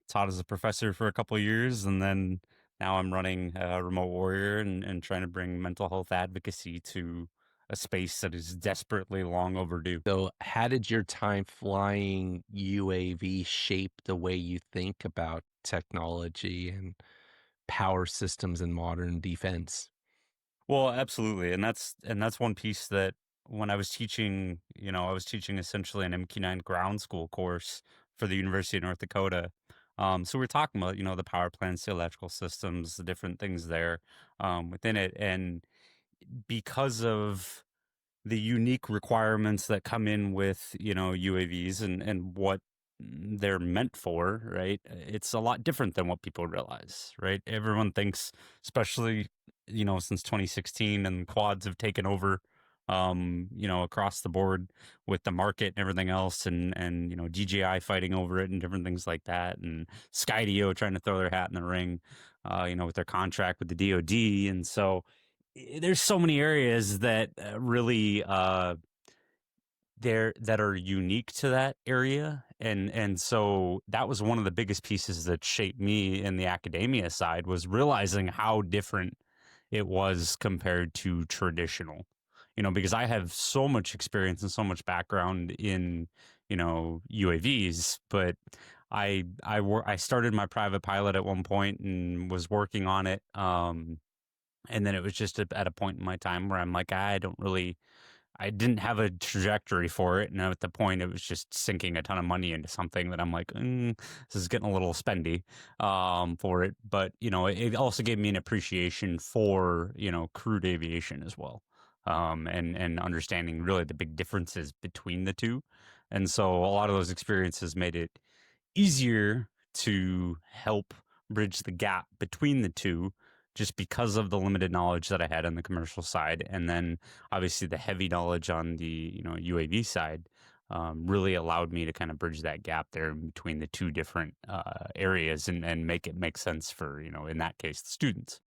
taught as a professor for a couple of years, and then now I'm running Remote Warrior and trying to bring mental health advocacy to a space that is desperately long overdue. So, how did your time flying UAV shape the way you think about technology and power systems in modern defense? Well, absolutely, and that's one piece that when I was teaching, I was teaching essentially an MQ-9 ground school course for the University of North Dakota. So we're talking about, the power plants, the electrical systems, the different things there within it, and because of the unique requirements that come in with, UAVs and what they're meant for, right? It's a lot different than what people realize, right? Everyone thinks, especially, since 2016 and quads have taken over, across the board with the market and everything else and DJI fighting over it and different things like that, and Skydio trying to throw their hat in the ring, with their contract with the DoD. And so there's so many areas that really there that are unique to that area, and so that was one of the biggest pieces that shaped me in the academia side, was realizing how different it was compared to traditional, because I have so much experience and so much background in, UAVs, but I started my private pilot at one point and was working on it, and then it was just at a point in my time where I'm like, I didn't have a trajectory for it. And at the point, it was just sinking a ton of money into something that I'm like, this is getting a little spendy for it. But, it also gave me an appreciation for, crewed aviation as well. And understanding really the big differences between the two. And so a lot of those experiences made it easier to help bridge the gap between the two, just because of the limited knowledge that I had on the commercial side, and then obviously the heavy knowledge on the UAV side really allowed me to kind of bridge that gap there between the two different areas and make it make sense for, in that case, the students.